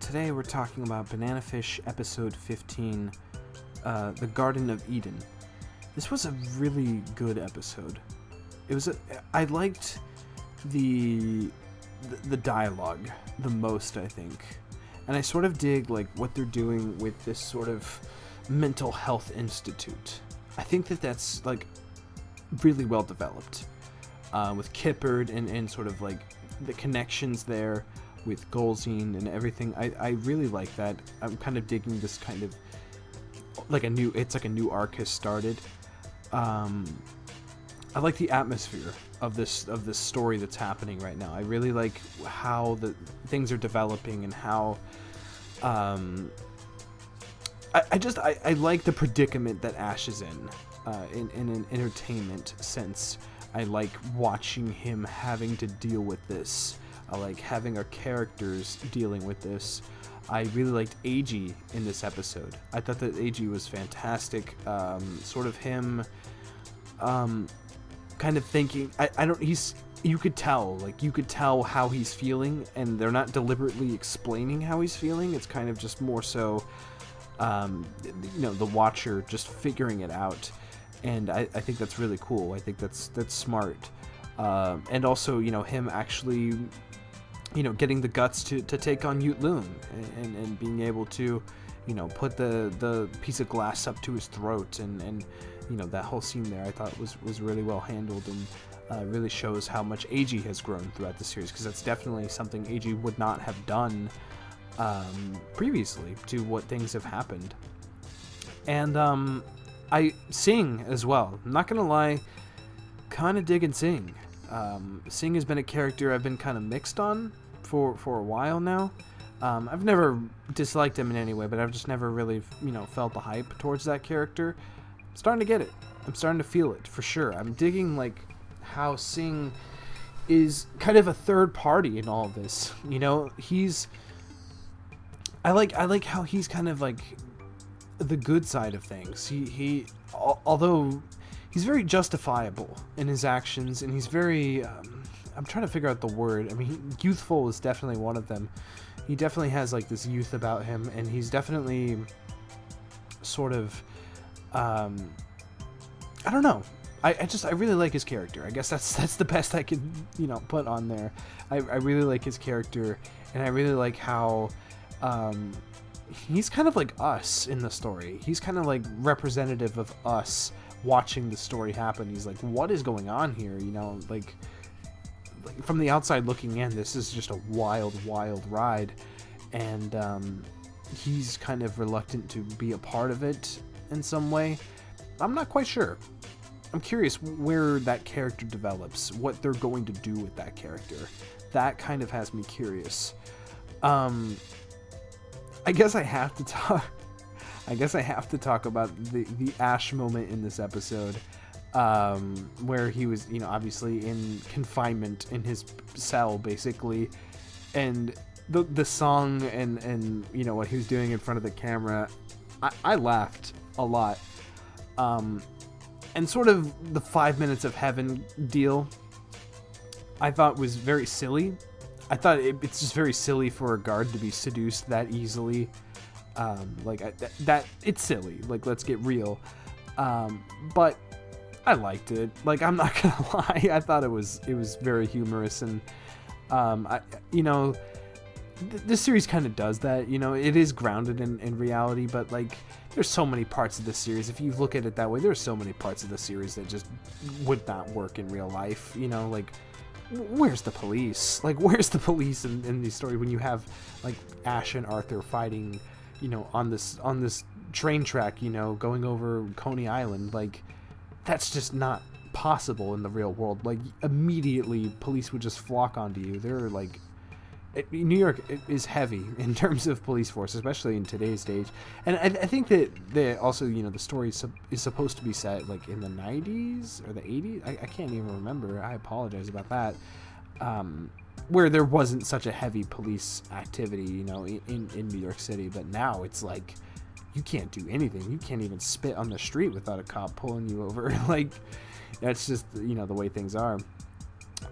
today we're talking about Banana Fish episode 15, The Garden of Eden. This was a really good episode. I liked the dialogue the most, I think. And I sort of dig like what they're doing with this sort of mental health institute. I think that's like really well developed with Kippard and sort of like the connections there with Golzine and everything. I really like that. I'm kind of digging this kind of like a new arc has started. I like the atmosphere of this story that's happening right now. I really like how the things are developing and how I like the predicament that Ash is in an entertainment sense. I like watching him having to deal with this. I like having our characters dealing with this. I really liked Eiji in this episode. I thought that Eiji was fantastic. Sort of him kind of thinking, you could tell how he's feeling, and they're not deliberately explaining how he's feeling. It's kind of just more so, the watcher just figuring it out. And I think that's really cool. I think that's smart. And also, him actually, getting the guts to take on Yut Loon and being able to, put the piece of glass up to his throat and that whole scene there I thought was really well handled and really shows how much Eiji has grown throughout the series, because that's definitely something Eiji would not have done previously to what things have happened. And Sing as well. I'm not gonna lie, kind of digging Sing. Sing has been a character I've been kind of mixed on for a while now. I've never disliked him in any way, but I've just never really, felt the hype towards that character. I'm starting to get it. I'm starting to feel it for sure. I'm digging like how Sing is kind of a third party in all of this. I like how he's kind of like the good side of things. He although he's very justifiable in his actions, and he's very I'm trying to figure out the word. I mean, youthful is definitely one of them. He definitely has like this youth about him, and he's definitely sort of I don't know. I really like his character. I guess that's the best I can put on there. I really like his character, and I really like how he's kind of like us in the story. He's kind of like representative of us watching the story happen. He's like, what is going on here? Like from the outside looking in, this is just a wild ride, and he's kind of reluctant to be a part of it in some way. I'm not quite sure. I'm curious where that character develops, what they're going to do with that character. That kind of has me curious. I guess I have to talk about the Ash moment in this episode, where he was, obviously in confinement in his cell, basically, and the song and what he was doing in front of the camera. I laughed a lot, and sort of the 5 minutes of heaven deal I thought was very silly. I thought it's just very silly for a guard to be seduced that easily. That it's silly. Like, let's get real. But I liked it. Like, I'm not gonna lie. I thought it was very humorous, and this series kind of does that. It is grounded in reality, but like, there's so many parts of the series. If you look at it that way, there's so many parts of the series that just would not work in real life. Like, where's the police? Like, where's the police in these stories when you have like Ash and Arthur fighting, on this train track, going over Coney Island? Like, that's just not possible in the real world. Like, immediately police would just flock onto you. They're like, New York is heavy in terms of police force, especially in today's stage. And I think that also, the story is supposed to be set like in the 90s or the 80s. I can't even remember. I apologize about that. Where there wasn't such a heavy police activity, in New York City. But now it's like, you can't do anything. You can't even spit on the street without a cop pulling you over. Like, that's just, the way things are.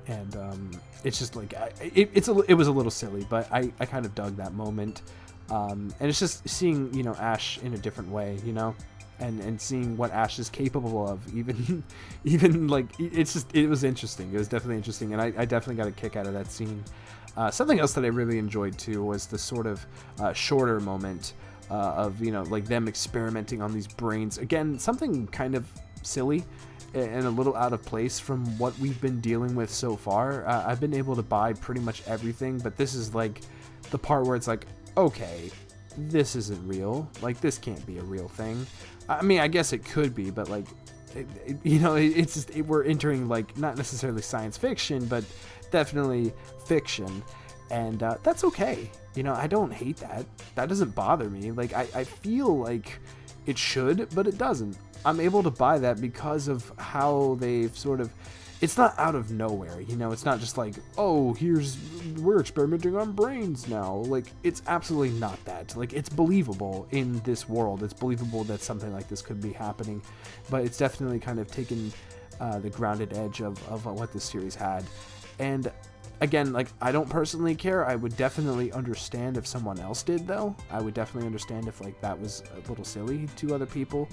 And it's just like, it was a little silly, but I kind of dug that moment. And it's just seeing, you know, Ash in a different way, you know, and seeing what Ash is capable of, even like, it was interesting. It was definitely interesting, and I definitely got a kick out of that scene. Something else that I really enjoyed too was the sort of shorter moment of, you know, like them experimenting on these brains. Again, something kind of silly and a little out of place from what we've been dealing with so far. I've been able to buy pretty much everything, but this is like the part where it's like, okay, this isn't real. Like, this can't be a real thing. I mean, I guess it could be, but like, you know, it's just, we're entering like not necessarily science fiction, but definitely fiction, and that's okay. You know, I don't hate that. That doesn't bother me. Like, I feel like it should, but it doesn't. I'm able to buy that because of how they've sort of, it's not out of nowhere, you know, it's not just like, oh, we're experimenting on brains now. Like, it's absolutely not that. Like, it's believable in this world. It's believable that something like this could be happening, but it's definitely kind of taken the grounded edge of what this series had. And again, like, I don't personally care. I would definitely understand if someone else did, though. I would definitely understand if, like, that was a little silly to other people.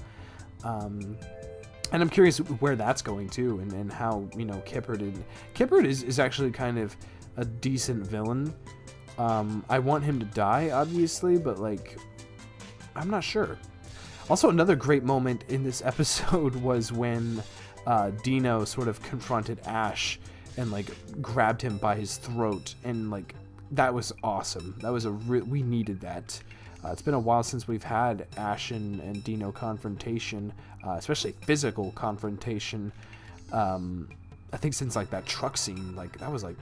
And I'm curious where that's going to, and how, you know, Kippert is actually kind of a decent villain. I want him to die, obviously, but, like, I'm not sure. Also, another great moment in this episode was when Dino sort of confronted Ash and, like, grabbed him by his throat, and, like, that was awesome. That was we needed that. It's been a while since we've had Ashen and Dino confrontation, especially physical confrontation. I think since, like, that truck scene, like, that was, like,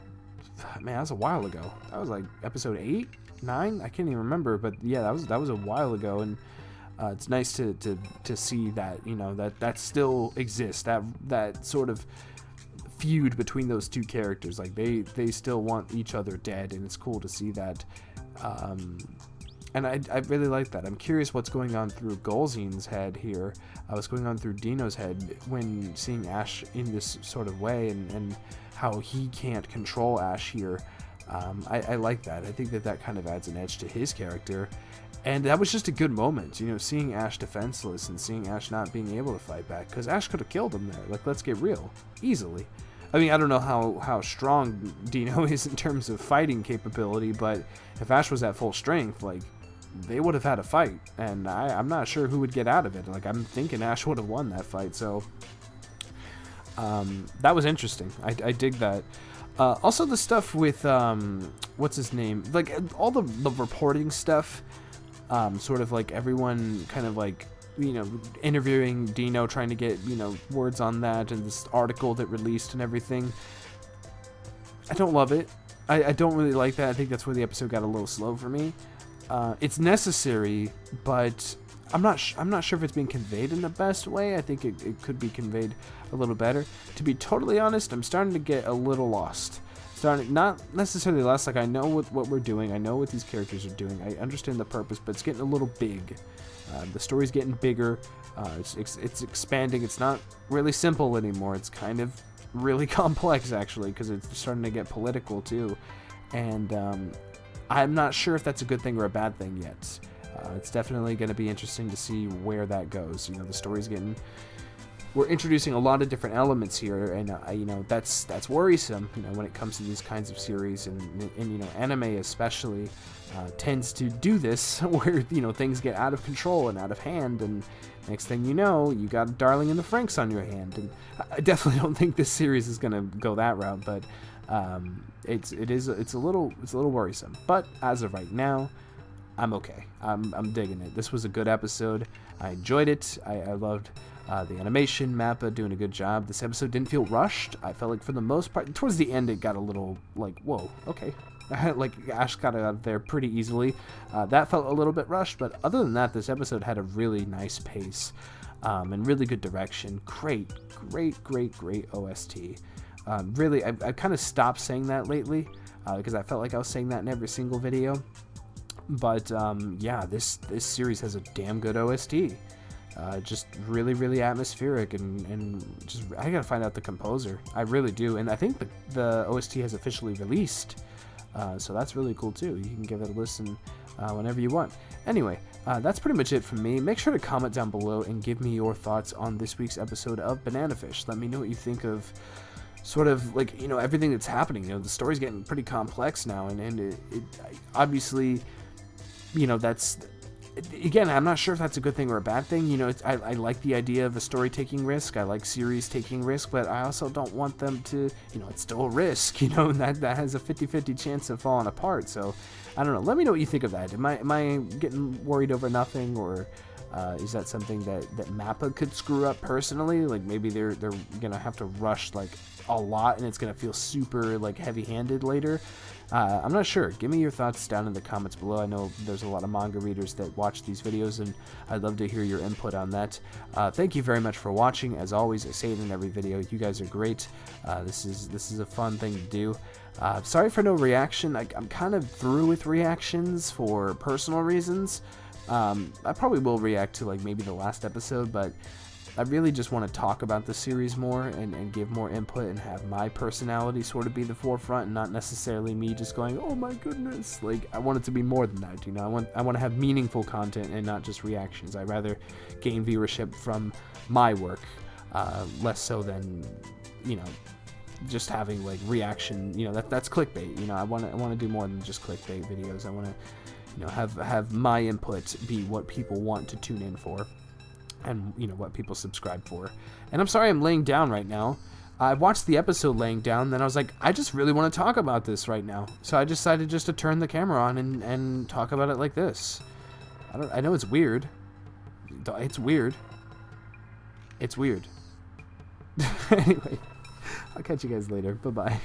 man, that was a while ago. That was, like, episode 8, 9? I can't even remember, but yeah, that was a while ago, and it's nice to see that, you know, that still exists, that sort of feud between those two characters. Like, they still want each other dead, and it's cool to see that. And I really like that. I'm curious what's going on through Golzine's head here. What's going on through Dino's head when seeing Ash in this sort of way, and how he can't control Ash here. I like that. I think that kind of adds an edge to his character. And that was just a good moment, you know, seeing Ash defenseless and seeing Ash not being able to fight back. Because Ash could have killed him there. Like, let's get real. Easily. I mean, I don't know how strong Dino is in terms of fighting capability, but if Ash was at full strength, like, they would have had a fight, and I'm not sure who would get out of it. Like, I'm thinking Ash would have won that fight, so that was interesting. I dig that. Also, the stuff with what's his name, like, all the reporting stuff, sort of like everyone kind of, like, you know, interviewing Dino, trying to get, you know, words on that, and this article that released and everything. I don't love it. I don't really like that. I think that's where the episode got a little slow for me. It's necessary, but I'm not sure if it's being conveyed in the best way. I think it could be conveyed a little better. To be totally honest, I'm starting to get a little lost. Not necessarily lost, like, I know what we're doing. I know what these characters are doing. I understand the purpose, but it's getting a little big. The story's getting bigger. It's expanding. It's not really simple anymore. It's kind of really complex, actually, because it's starting to get political, too. And I'm not sure if that's a good thing or a bad thing yet. It's definitely going to be interesting to see where that goes. You know, the story's getting... We're introducing a lot of different elements here, and you know, that's worrisome. You know, when it comes to these kinds of series, and you know, anime especially tends to do this, where, you know, things get out of control and out of hand, and next thing you know, you got Darling in the Franxx on your hand. And I definitely don't think this series is going to go that route, but it's a little worrisome. But as of right now, I'm okay. I'm digging it. This was a good episode. I enjoyed it. I loved the animation. Mappa doing a good job. This episode didn't feel rushed. I felt like for the most part, towards the end, it got a little like, whoa, okay. Like, Ash got out of there pretty easily. That felt a little bit rushed, but other than that, this episode had a really nice pace and really good direction. Great OST. Really, I've kind of stopped saying that lately because I felt like I was saying that in every single video. But yeah, this series has a damn good OST. Just really atmospheric, and just, I gotta find out the composer. I really do, and I think the OST has officially released, so that's really cool too. You can give it a listen whenever you want. Anyway, that's pretty much it from me. Make sure to comment down below and give me your thoughts on this week's episode of Banana Fish. Let me know what you think of sort of like, you know, everything that's happening. You know, the story's getting pretty complex now, and it obviously, you know, that's, again, I'm not sure if that's a good thing or a bad thing. You know, I like the idea of a story taking risk. I like series taking risk, but I also don't want them to, you know, it's still a risk, you know, and that has a 50-50 chance of falling apart. So I don't know. Let me know what you think of that. Am I getting worried over nothing, or is that something that Mappa could screw up personally? Like maybe they're gonna have to rush like a lot, and it's gonna feel super like heavy-handed later. I'm not sure. Give me your thoughts down in the comments below. I know there's a lot of manga readers that watch these videos, and I'd love to hear your input on that. Thank you very much for watching. As always, I say it in every video. You guys are great. This is a fun thing to do. Sorry for no reaction. I'm kind of through with reactions for personal reasons. I probably will react to like maybe the last episode, but I really just want to talk about the series more and give more input and have my personality sort of be the forefront, and not necessarily me just going, oh my goodness. Like, I want it to be more than that, you know. I want to have meaningful content and not just reactions. I'd rather gain viewership from my work, less so than, you know, just having like reaction, you know, that's clickbait. You know, I want to do more than just clickbait videos. I want to, you know, have my input be what people want to tune in for, and, you know, what people subscribe for. And I'm sorry I'm laying down right now. I watched the episode laying down, then I was like, I just really want to talk about this right now. So I decided just to turn the camera on and talk about it like this. I know it's weird. It's weird. It's weird. Anyway, I'll catch you guys later. Bye-bye.